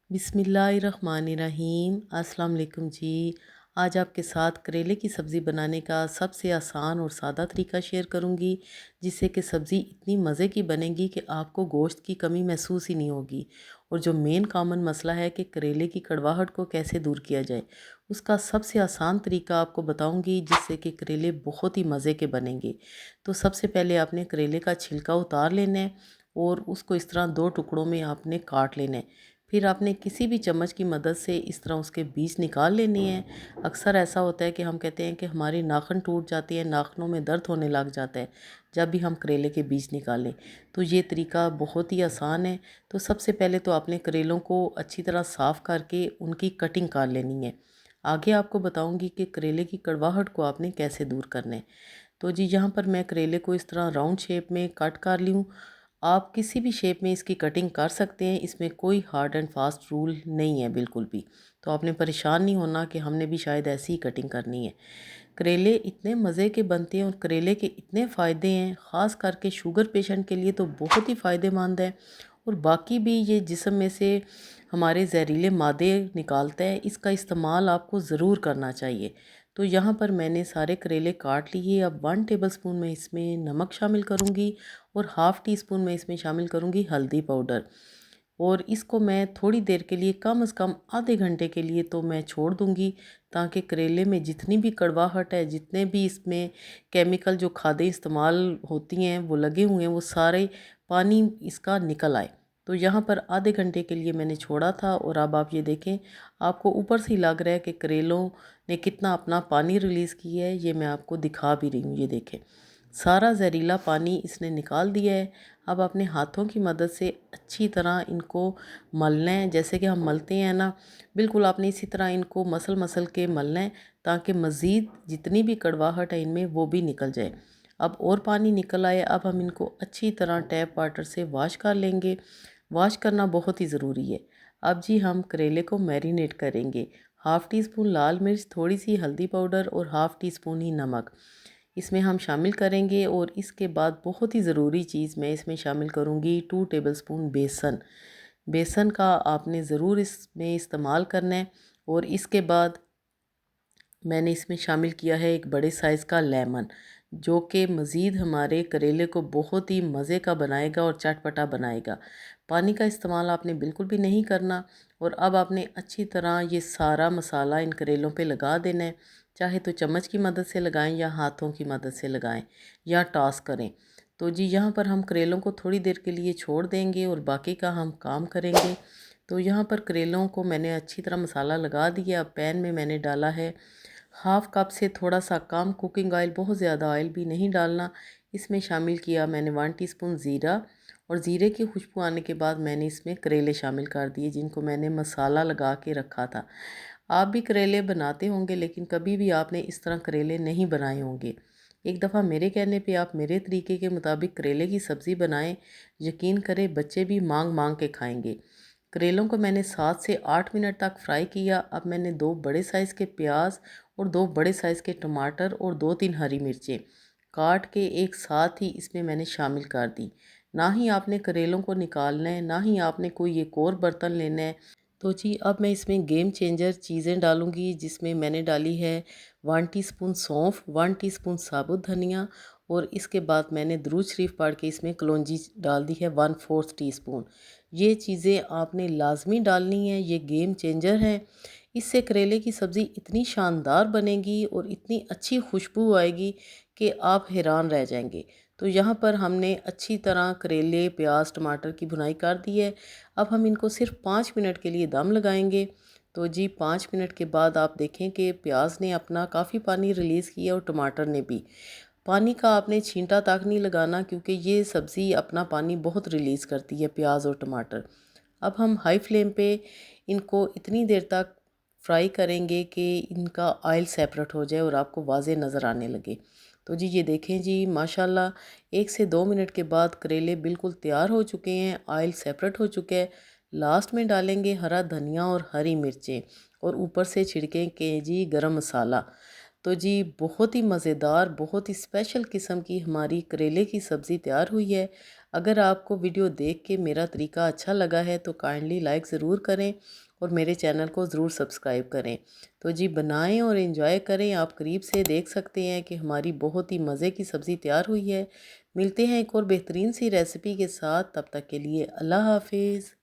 बिस्मिल्लाहिर्रहमानिर्रहीम। अस्सलाम वालेकुम जी। आज आपके साथ करेले की सब्ज़ी बनाने का सबसे आसान और सादा तरीका शेयर करूंगी, जिससे कि सब्ज़ी इतनी मज़े की बनेगी कि आपको गोश्त की कमी महसूस ही नहीं होगी। और जो मेन कॉमन मसला है कि करेले की कड़वाहट को कैसे दूर किया जाए, उसका सबसे आसान तरीका आपको बताऊंगी, जिससे कि करेले बहुत ही मज़े के बनेंगे। तो सबसे पहले आपने करेले का छिलका उतार लेना है और उसको इस तरह दो टुकड़ों में आपने काट लेना है। फिर आपने किसी भी चम्मच की मदद से इस तरह उसके बीज निकाल लेने हैं। अक्सर ऐसा होता है कि हम कहते हैं कि हमारी नाखून टूट जाती है, नाखूनों में दर्द होने लग जाता है जब भी हम करेले के बीज निकालें। तो ये तरीका बहुत ही आसान है। तो सबसे पहले तो आपने करेलों को अच्छी तरह साफ़ करके उनकी कटिंग कर लेनी है। आगे आपको बताऊंगी कि करेले की कड़वाहट को आपने कैसे दूर करना है। तो जी, यहाँ पर मैं करेले को इस तरह राउंड शेप में कट कर ली हूँ। आप किसी भी शेप में इसकी कटिंग कर सकते हैं, इसमें कोई हार्ड एंड फास्ट रूल नहीं है बिल्कुल भी। तो आपने परेशान नहीं होना कि हमने भी शायद ऐसी ही कटिंग करनी है। करेले इतने मज़े के बनते हैं और करेले के इतने फ़ायदे हैं, ख़ास करके शुगर पेशेंट के लिए तो बहुत ही फ़ायदेमंद है। और बाकी भी ये जिस्म में से हमारे जहरीले मादे निकालता है, इसका इस्तेमाल आपको ज़रूर करना चाहिए। तो यहाँ पर मैंने सारे करेले काट लिए। अब 1 टेबलस्पून मैं इसमें नमक शामिल करूँगी और हाफ़ टी स्पून मैं इसमें शामिल करूँगी हल्दी पाउडर। और इसको मैं थोड़ी देर के लिए, कम से कम आधे घंटे के लिए तो मैं छोड़ दूँगी, ताकि करेले में जितनी भी कड़वाहट है, जितने भी इसमें केमिकल जो खादें इस्तेमाल होती हैं वो लगे हुए हैं, वो सारे पानी इसका निकल आए। तो यहाँ पर आधे घंटे के लिए मैंने छोड़ा था और अब आप ये देखें, आपको ऊपर से ही लग रहा है कि करेलों ने कितना अपना पानी रिलीज़ किया है। ये मैं आपको दिखा भी रही हूँ, ये देखें, सारा जहरीला पानी इसने निकाल दिया है। अब अपने हाथों की मदद से अच्छी तरह इनको मलना है, जैसे कि हम मलते हैं ना, बिल्कुल आपने इसी तरह इनको मसल मसल के मलना है, ताकि मज़ीद जितनी भी कड़वाहट है इनमें वो भी निकल जाए। अब और पानी निकल आए। अब हम इनको अच्छी तरह टैप वाटर से वॉश कर लेंगे। वॉश करना बहुत ही ज़रूरी है। अब जी, हम करेले को मैरिनेट करेंगे। हाफ़ टी स्पून लाल मिर्च, थोड़ी सी हल्दी पाउडर और हाफ़ टी स्पून ही नमक इसमें हम शामिल करेंगे। और इसके बाद बहुत ही ज़रूरी चीज़ मैं इसमें शामिल करूँगी 2 टेबलस्पून बेसन। बेसन का आपने ज़रूर इसमें इस्तेमाल करना है। और इसके बाद मैंने इसमें शामिल किया है एक बड़े साइज़ का लेमन, जो कि मज़ीद हमारे करेले को बहुत ही मज़े का बनाएगा और चटपटा बनाएगा। पानी का इस्तेमाल आपने बिल्कुल भी नहीं करना। और अब आपने अच्छी तरह ये सारा मसाला इन करेलों पे लगा देना है। चाहे तो चम्मच की मदद से लगाएं या हाथों की मदद से लगाएं या टॉस करें। तो जी, यहाँ पर हम करेलों को थोड़ी देर के लिए छोड़ देंगे और बाकी का हम काम करेंगे। तो यहाँ पर करेलों को मैंने अच्छी तरह मसाला लगा दिया। अब पैन में मैंने डाला है हाफ़ कप से थोड़ा सा कम कुकिंग ऑयल, बहुत ज़्यादा ऑयल भी नहीं डालना। इसमें शामिल किया मैंने 1 टीस्पून ज़ीरा। और ज़ीरे की खुशबू आने के बाद मैंने इसमें करेले शामिल कर दिए, जिनको मैंने मसाला लगा के रखा था। आप भी करेले बनाते होंगे, लेकिन कभी भी आपने इस तरह करेले नहीं बनाए होंगे। एक दफ़ा मेरे कहने पे आप मेरे तरीके के मुताबिक करेले की सब्ज़ी बनाएं। यकीन करें, बच्चे भी मांग मांग के खाएंगे। करेलों को मैंने 7 से 8 मिनट तक फ्राई किया। अब मैंने 2 बड़े साइज़ के प्याज और 2 बड़े साइज़ के टमाटर और 2-3 हरी मिर्चें काट के एक साथ ही इसमें मैंने शामिल कर दी। ना ही आपने करेलों को निकालना है, ना ही आपने कोई एक और बर्तन लेना है। तो जी, अब मैं इसमें गेम चेंजर चीज़ें डालूँगी, जिसमें मैंने डाली है 1 टीस्पून सौंफ, 1 टीस्पून साबुत धनिया। और इसके बाद मैंने दुरूद शरीफ पढ़ के इसमें कलौंजी डाल दी है 1/4 टीस्पून। ये चीज़ें आपने लाजमी डालनी है, ये गेम चेंजर हैं। इससे करेले की सब्ज़ी इतनी शानदार बनेगी और इतनी अच्छी खुशबू आएगी कि आप हैरान रह जाएंगे। तो यहाँ पर हमने अच्छी तरह करेले, प्याज, टमाटर की भुनाई कर दी है। अब हम इनको सिर्फ 5 मिनट के लिए दम लगाएंगे। तो जी, 5 मिनट के बाद आप देखें कि प्याज ने अपना काफ़ी पानी रिलीज़ किया और टमाटर ने भी। पानी का आपने छींटा तक नहीं लगाना, क्योंकि ये सब्ज़ी अपना पानी बहुत रिलीज़ करती है, प्याज और टमाटर। अब हम हाई फ्लेम पे इनको इतनी देर तक फ्राई करेंगे कि इनका ऑयल सेपरेट हो जाए और आपको वाज़े नज़र आने लगे। तो जी, ये देखें जी, माशाल्लाह 1 से 2 मिनट के बाद करेले बिल्कुल तैयार हो चुके हैं, ऑयल सेपरेट हो चुका है। लास्ट में डालेंगे हरा धनिया और हरी मिर्चें और ऊपर से छिड़केंगे जी गरम मसाला। तो जी, बहुत ही मज़ेदार, बहुत ही स्पेशल किस्म की हमारी करेले की सब्ज़ी तैयार हुई है। अगर आपको वीडियो देख के मेरा तरीका अच्छा लगा है तो काइंडली लाइक ज़रूर करें और मेरे चैनल को ज़रूर सब्सक्राइब करें। तो जी बनाएं और एंजॉय करें। आप करीब से देख सकते हैं कि हमारी बहुत ही मज़े की सब्ज़ी तैयार हुई है। मिलते हैं एक और बेहतरीन सी रेसिपी के साथ, तब तक के लिए अल्लाह हाफिज़।